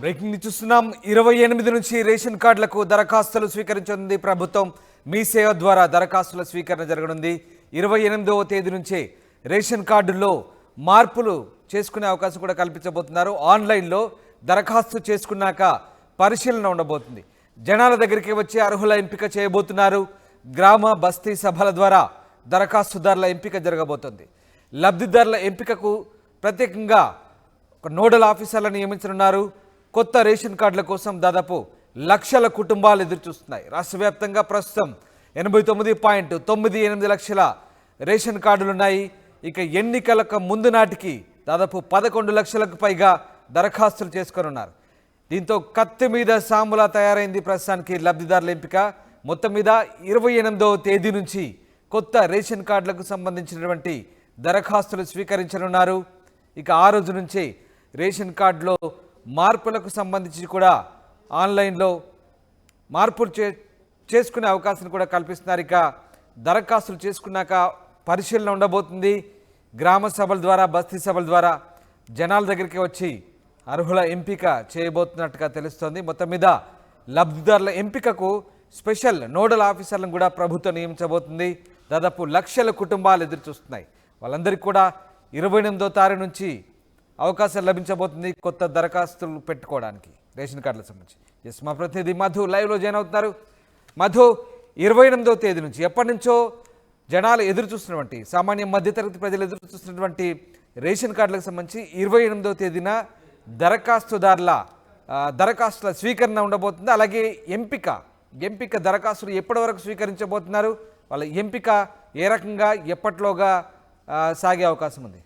Breaking ని చూస్తున్నాం. 28 నుంచి రేషన్ కార్డులకు దరఖాస్తులు స్వీకరించనుంది ప్రభుత్వం. మీ సేవ ద్వారా దరఖాస్తుల స్వీకరణ జరగనుంది. 28వ తేదీ నుంచే రేషన్ కార్డుల్లో మార్పులు చేసుకునే అవకాశం కూడా కల్పించబోతున్నారు. ఆన్లైన్లో దరఖాస్తు చేసుకున్నాక పరిశీలన ఉండబోతుంది. జనాల దగ్గరికి వచ్చి అర్హుల ఎంపిక చేయబోతున్నారు. గ్రామ బస్తీ సభల ద్వారా దరఖాస్తుదారుల ఎంపిక జరగబోతోంది. లబ్ధిదారుల ఎంపికకు ప్రత్యేకంగా ఒక నోడల్ ఆఫీసర్లను నియమించనున్నారు. కొత్త రేషన్ కార్డుల కోసం దాదాపు లక్షల కుటుంబాలు ఎదురుచూస్తున్నాయి. రాష్ట్ర వ్యాప్తంగా ప్రస్తుతం 89.98 లక్షల రేషన్ కార్డులున్నాయి. ఇక ఎన్నికలకు ముందు నాటికి దాదాపు 11 లక్షలకు పైగా దరఖాస్తులు చేసుకొనున్నారు. దీంతో కత్తి మీద సాములా తయారైంది ప్రస్తుతానికి లబ్ధిదారుల ఎంపిక. మొత్తం మీద 28వ తేదీ నుంచి కొత్త రేషన్ కార్డులకు సంబంధించినటువంటి దరఖాస్తులు స్వీకరించనున్నారు. ఇక ఆ రోజు నుంచే రేషన్ కార్డులో మార్పులకు సంబంధించి కూడా ఆన్లైన్లో మార్పులు చేసుకునే అవకాశం కూడా కల్పిస్తున్నారు. ఇక దరఖాస్తులు చేసుకున్నాక పరిశీలన ఉండబోతుంది. గ్రామ సభల ద్వారా బస్తీ సభల ద్వారా జనాల దగ్గరికి వచ్చి అర్హుల ఎంపిక చేయబోతున్నట్టుగా తెలుస్తోంది. మొత్తం మీద లబ్ధిదారుల ఎంపికకు స్పెషల్ నోడల్ ఆఫీసర్లను కూడా ప్రభుత్వం నియమించబోతుంది. దాదాపు లక్షల కుటుంబాలు ఎదురు చూస్తున్నాయి. వాళ్ళందరికీ కూడా 28వ తారీఖు నుంచి అవకాశం లభించబోతుంది కొత్త దరఖాస్తులు పెట్టుకోవడానికి రేషన్ కార్డులకు సంబంధించి. ఎస్, మా ప్రతినిధి మధు లైవ్లో జాయిన్ అవుతున్నారు. మధు, 28వ తేదీ నుంచి ఎప్పటి నుంచో జనాలు ఎదురు చూస్తున్నటువంటి సామాన్య మధ్యతరగతి ప్రజలు ఎదురు చూస్తున్నటువంటి రేషన్ కార్డులకు సంబంధించి 28వ తేదీన దరఖాస్తుల స్వీకరణ ఉండబోతుంది. అలాగే ఎంపిక దరఖాస్తులు ఎప్పటి వరకు స్వీకరించబోతున్నారు, వాళ్ళ ఎంపిక ఏ రకంగా ఎప్పట్లోగా సాగే అవకాశం ఉంది?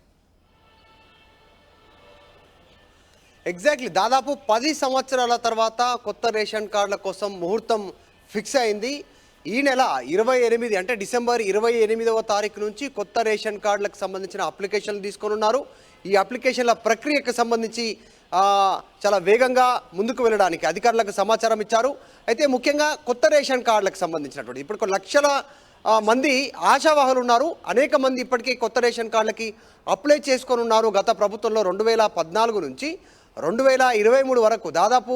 ఎగ్జాక్ట్లీ దాదాపు 10 సంవత్సరాల తర్వాత కొత్త రేషన్ కార్డుల కోసం ముహూర్తం ఫిక్స్ అయింది. ఈ నెల 28 అంటే డిసెంబర్ 28వ తారీఖు నుంచి కొత్త రేషన్ కార్డులకు సంబంధించిన అప్లికేషన్లు తీసుకొని ఉన్నారు. ఈ అప్లికేషన్ల ప్రక్రియకు సంబంధించి చాలా వేగంగా ముందుకు వెళ్ళడానికి అధికారులకు సమాచారం ఇచ్చారు. అయితే ముఖ్యంగా కొత్త రేషన్ కార్డులకు సంబంధించినటువంటి ఇప్పుడు లక్షల మంది ఆశావాహులు ఉన్నారు. అనేక మంది ఇప్పటికీ కొత్త రేషన్ కార్డులకి అప్లై చేసుకొని ఉన్నారు. గత ప్రభుత్వంలో 2014 నుంచి 2023 వరకు దాదాపు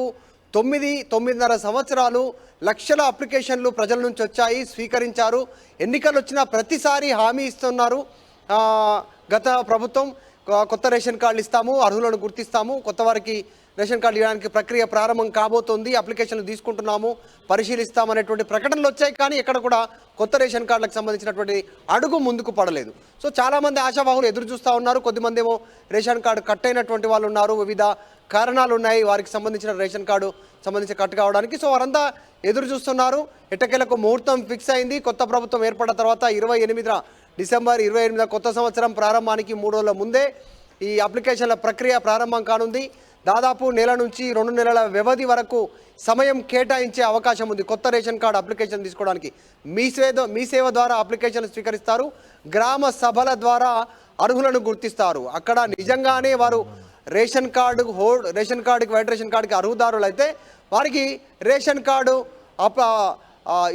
9.5 సంవత్సరాలు లక్షల అప్లికేషన్లు ప్రజల నుంచి వచ్చాయి, స్వీకరించారు. ఎన్నికలు వచ్చిన ప్రతిసారి హామీ ఇస్తున్నారు గత ప్రభుత్వం. కొత్త రేషన్ కార్డులు ఇస్తాము, అర్హులను గుర్తిస్తాము, కొత్త వారికి రేషన్ కార్డు ఇవ్వడానికి ప్రక్రియ ప్రారంభం కాబోతోంది, అప్లికేషన్లు తీసుకుంటున్నాము, పరిశీలిస్తామనేటువంటి ప్రకటనలు వచ్చాయి. కానీ ఎక్కడ కూడా కొత్త రేషన్ కార్డులకు సంబంధించినటువంటి అడుగు ముందుకు పడలేదు. సో చాలామంది ఆశావాహులు ఎదురు చూస్తూ ఉన్నారు. కొద్దిమంది ఏమో రేషన్ కార్డు కట్ అయినటువంటి వాళ్ళు ఉన్నారు, వివిధ కారణాలు ఉన్నాయి వారికి సంబంధించిన రేషన్ కార్డు సంబంధించి కట్ కావడానికి. సో వారంతా ఎదురు చూస్తున్నారు. ఎట్టకేలకు ముహూర్తం ఫిక్స్ అయింది. కొత్త ప్రభుత్వం ఏర్పడిన తర్వాత డిసెంబర్ 28 కొత్త సంవత్సరం ప్రారంభానికి 3 రోజుల ముందే ఈ అప్లికేషన్ల ప్రక్రియ ప్రారంభం కానుంది. దాదాపు నెల నుంచి 2 నెలల వ్యవధి వరకు సమయం కేటాయించే అవకాశం ఉంది కొత్త రేషన్ కార్డు అప్లికేషన్ తీసుకోవడానికి. మీ సేవ ద్వారా అప్లికేషన్లు స్వీకరిస్తారు. గ్రామ సభల ద్వారా అర్హులను గుర్తిస్తారు. అక్కడ నిజంగానే వారు రేషన్ కార్డుకి వైట్ రేషన్ కార్డుకి అర్హుదారులు అయితే వారికి రేషన్ కార్డు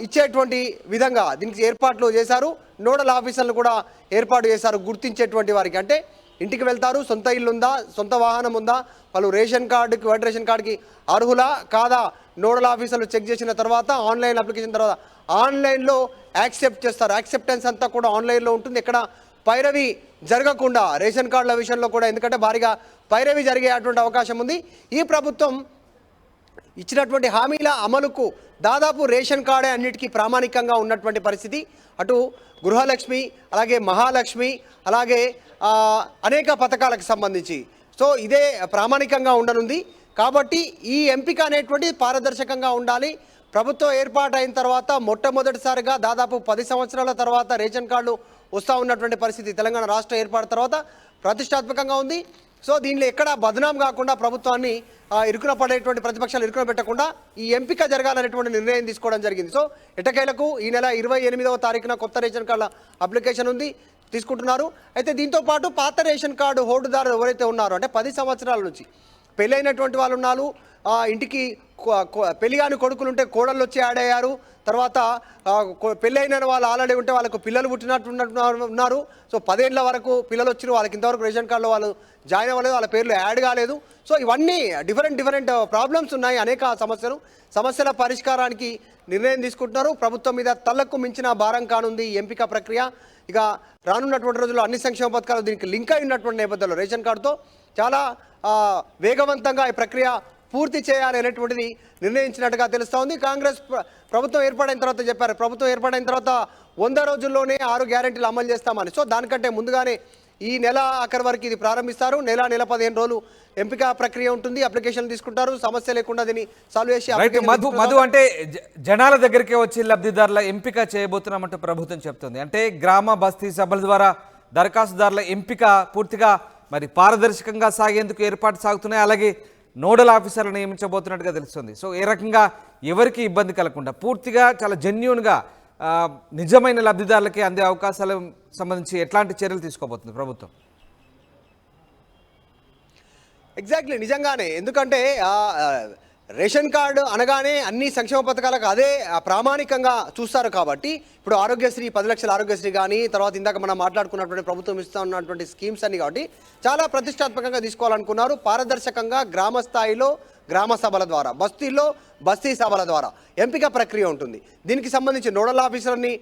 ఇచ్చేటువంటి విధంగా దీనికి ఏర్పాట్లు చేశారు. నోడల్ ఆఫీసర్లు కూడా ఏర్పాటు చేశారు గుర్తించేటువంటి వారికి. అంటే ఇంటికి వెళ్తారు, సొంత ఇల్లు ఉందా, సొంత వాహనం ఉందా, వాళ్ళు రేషన్ కార్డుకి వైట్ రేషన్ కార్డుకి అర్హులా కాదా నోడల్ ఆఫీసర్లు చెక్ చేసిన తర్వాత ఆన్లైన్ అప్లికేషన్ తర్వాత ఆన్లైన్లో యాక్సెప్ట్ చేస్తారు. యాక్సెప్టెన్స్ అంతా కూడా ఆన్లైన్లో ఉంటుంది. ఎక్కడ పైరవి జరగకుండా రేషన్ కార్డుల విషయంలో కూడా, ఎందుకంటే భారీగా పైరవి జరిగేటువంటి అవకాశం ఉంది. ఈ ప్రభుత్వం ఇచ్చినటువంటి హామీల అమలుకు దాదాపు రేషన్ కార్డే అన్నిటికీ ప్రామాణికంగా ఉన్నటువంటి పరిస్థితి. అటు గృహలక్ష్మి, అలాగే మహాలక్ష్మి, అలాగే అనేక పథకాలకు సంబంధించి సో ఇదే ప్రామాణికంగా ఉండనుంది. కాబట్టి ఈ ఎంపిక అనేటువంటిది పారదర్శకంగా ఉండాలి. ప్రభుత్వం ఏర్పాటైన తర్వాత మొట్టమొదటిసారిగా దాదాపు 10 సంవత్సరాల తర్వాత రేషన్ కార్డులు వస్తూ ఉన్నటువంటి పరిస్థితి తెలంగాణ రాష్ట్ర ఏర్పాటు తర్వాత ప్రతిష్టాత్మకంగా ఉంది. సో దీనిలో ఎక్కడ బదనాం కాకుండా ప్రభుత్వాన్ని ఇరుకున పడేటువంటి ప్రతిపక్షాలు ఇరుకున పెట్టకుండా ఈ ఎంపిక జరగాలనేటువంటి నిర్ణయం తీసుకోవడం జరిగింది. సో ఎట్టకేలకు ఈ నెల 28వ తారీఖున కొత్త రేషన్ కార్డుల అప్లికేషన్ ఉంది, తీసుకుంటున్నారు. అయితే దీంతో పాటు పాత రేషన్ కార్డు హోల్డర్దారులు ఎవరైతే ఉన్నారో అంటే 10 సంవత్సరాల నుంచి పెళ్ళైనటువంటి వాళ్ళు ఉన్నారు, ఇంటికి పెళ్లి కాని కొడుకులు ఉంటే కోడళ్ళు వచ్చి యాడ్ అయ్యారు. తర్వాత పెళ్ళైన వాళ్ళు ఆల్రెడీ ఉంటే వాళ్ళకు పిల్లలు పుట్టినట్టు ఉన్నారు. సో 10 ఏళ్ల వరకు పిల్లలు వచ్చిన వాళ్ళకి ఇంతవరకు రేషన్ కార్డులో వాళ్ళు జాయిన్ అవ్వలేదు, వాళ్ళ పేర్లు యాడ్ కాలేదు. సో ఇవన్నీ డిఫరెంట్ ప్రాబ్లమ్స్ ఉన్నాయి, అనేక సమస్యల పరిష్కారానికి నిర్ణయం తీసుకుంటున్నారు. ప్రభుత్వం మీద తలకు మించిన భారం కానుంది ఈ ఎంపిక ప్రక్రియ. ఇక రానున్నటువంటి రోజుల్లో అన్ని సంక్షేమ పథకాలు దీనికి లింక్ అయి ఉన్నటువంటి నేపథ్యంలో రేషన్ కార్డుతో చాలా వేగవంతంగా ఈ ప్రక్రియ పూర్తి చేయాలి అనేటువంటిది నిర్ణయించినట్టుగా తెలుస్తూ ఉంది. కాంగ్రెస్ ప్రభుత్వం ఏర్పడిన తర్వాత చెప్పారు, ప్రభుత్వం ఏర్పడిన తర్వాత 100 రోజుల్లోనే 6 గ్యారెంటీలు అమలు చేస్తామని. సో దానికంటే ముందుగానే ఈ నెల ఆఖరి వరకు ఇది ప్రారంభిస్తారు. నెల 15 రోజులు ఎంపిక ప్రక్రియ ఉంటుంది, అప్లికేషన్ తీసుకుంటారు, సమస్య లేకుండా దీన్ని సాల్వ్ చేసి మధు అంటే జనాల దగ్గరికే వచ్చి లబ్ధిదారుల ఎంపిక చేయబోతున్నామంటూ ప్రభుత్వం చెప్తుంది. అంటే గ్రామ బస్తీ సభల ద్వారా దరఖాస్తుదారుల ఎంపిక పూర్తిగా మరి పారదర్శకంగా సాగేందుకు ఏర్పాటు సాగుతున్నాయి. అలాగే నోడల్ ఆఫీసర్లు నియమించబోతున్నట్టుగా తెలుస్తుంది. సో ఏ రకంగా ఎవరికి ఇబ్బంది కలగకుండా పూర్తిగా చాలా జెన్యూన్గా నిజమైన లబ్ధిదారులకి అందే అవకాశాలకు సంబంధించి ఎట్లాంటి చర్యలు తీసుకోబోతుంది ప్రభుత్వం? ఎగ్జాక్ట్లీ, నిజంగానే. ఎందుకంటే రేషన్ కార్డు అనగానే అన్ని సంక్షేమ పథకాలకు అదే ప్రామాణికంగా చూస్తారు కాబట్టి ఇప్పుడు ఆరోగ్యశ్రీ 10 లక్షల ఆరోగ్యశ్రీ కానీ, తర్వాత ఇందాక మనం మాట్లాడుకున్నటువంటి ప్రభుత్వం ఇస్తూ ఉన్నటువంటి స్కీమ్స్ అన్ని కాబట్టి చాలా ప్రతిష్టాత్మకంగా తీసుకోవాలనుకున్నారు. పారదర్శకంగా గ్రామ స్థాయిలో గ్రామ సభల ద్వారా, బస్తీల్లో బస్తీ సభల ద్వారా ఎంపిక ప్రక్రియ ఉంటుంది. దీనికి సంబంధించి నోడల్ ఆఫీసర్ని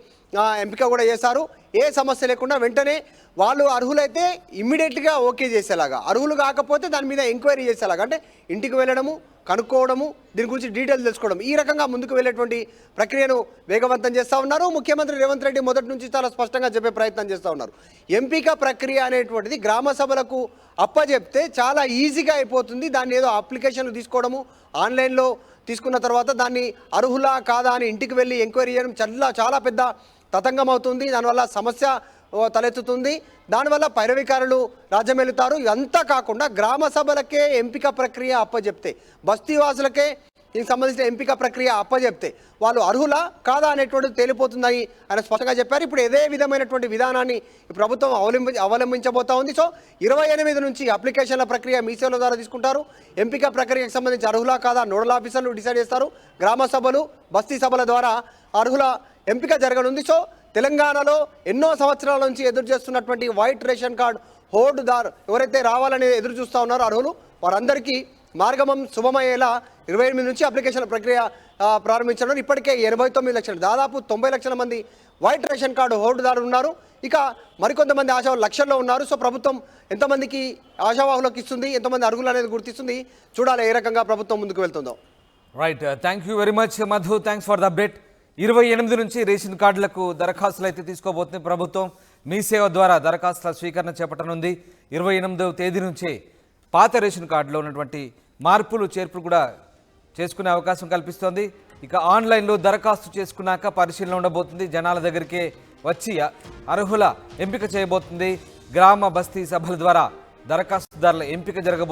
ఎంపిక కూడా చేశారు. ఏ సమస్య లేకుండా వెంటనే వాళ్ళు అర్హులైతే ఇమ్మీడియట్గా ఓకే చేసేలాగా, అర్హులు కాకపోతే దాని మీద ఎంక్వైరీ చేసేలాగా, అంటే ఇంటికి వెళ్ళడము, కనుక్కోవడము, దీని గురించి డీటెయిల్స్ తెలుసుకోవడం, ఈ రకంగా ముందుకు వెళ్ళేటువంటి ప్రక్రియను వేగవంతం చేస్తూ ఉన్నారు. ముఖ్యమంత్రి రేవంత్ రెడ్డి మొదటి నుంచి చాలా స్పష్టంగా చెప్పే ప్రయత్నం చేస్తూ ఉన్నారు. ఎంపిక ప్రక్రియ అనేటువంటిది గ్రామ సభలకు అప్పచెప్తే చాలా ఈజీగా అయిపోతుంది. దాన్ని ఏదో అప్లికేషన్లు తీసుకోవడము, ఆన్లైన్లో తీసుకున్న తర్వాత దాన్ని అర్హులా కాదా అని ఇంటికి వెళ్ళి ఎంక్వైరీ చేయడం చాలా పెద్ద తతంగం అవుతుంది. దానివల్ల సమస్య తలెత్తుతుంది. దానివల్ల పైరవికారులు రాజ్యమెలుతారు. ఇదంతా కాకుండా గ్రామ సభలకే ఎంపిక ప్రక్రియ అప్పచెప్తే, బస్తీవాసులకే దీనికి సంబంధించిన ఎంపిక ప్రక్రియ అప్పచెప్తే వాళ్ళు అర్హులా కాదా అనేటువంటిది తేలిపోతుందని ఆయన స్పష్టంగా చెప్పారు. ఇప్పుడు ఇదే విధమైనటువంటి విధానాన్ని ప్రభుత్వం అవలంబించబోతా ఉంది. సో 28 నుంచి అప్లికేషన్ల ప్రక్రియ మీ సేవల ద్వారా తీసుకుంటారు. ఎంపిక ప్రక్రియకు సంబంధించి అర్హులా కాదా నోడల్ ఆఫీసర్లు డిసైడ్ చేస్తారు. గ్రామ సభలు, బస్తీ సభల ద్వారా అర్హుల ఎంపిక జరగనుంది. సో తెలంగాణలో ఎన్నో సంవత్సరాల నుంచి ఎదురు చేస్తున్నటువంటి వైట్ రేషన్ కార్డు హోల్డ్దారు ఎవరైతే రావాలని ఎదురు చూస్తూ ఉన్నారో అర్హులు, వారందరికీ మార్గమం శుభమయ్యేలా 28 నుంచి అప్లికేషన్ ప్రక్రియ ప్రారంభించడం. ఇప్పటికే 89 లక్షలు, దాదాపు 90 లక్షల మంది వైట్ రేషన్ కార్డు హోల్డ్దారులు ఉన్నారు. ఇక మరికొంతమంది ఆశావాహులు లక్షల్లో ఉన్నారు. సో ప్రభుత్వం ఎంతమందికి ఆశావాహులకు ఇస్తుంది, ఎంతమంది అర్హులు అనేది గుర్తిస్తుంది, చూడాలి ఏ రకంగా ప్రభుత్వం ముందుకు వెళ్తుందో. Right, thank you very much Madhu, thanks for the update. 28 నుంచి రేషన్ కార్డులకు దరఖాస్తులు అయితే తీసుకోబోతుంది ప్రభుత్వం. మీ సేవ ద్వారా దరఖాస్తుల స్వీకరణ చేపట్టనుంది. 28వ తేదీ నుంచే పాత రేషన్ కార్డులో ఉన్నటువంటి మార్పులు చేర్పులు కూడా చేసుకునే అవకాశం కల్పిస్తోంది. ఇక ఆన్లైన్లో దరఖాస్తు చేసుకున్నాక పరిశీలన ఉండబోతుంది. జనాల దగ్గరికే వచ్చి అర్హుల ఎంపిక చేయబోతుంది. గ్రామ బస్తీ సభల ద్వారా దరఖాస్తుదారుల ఎంపిక జరగబోతుంది.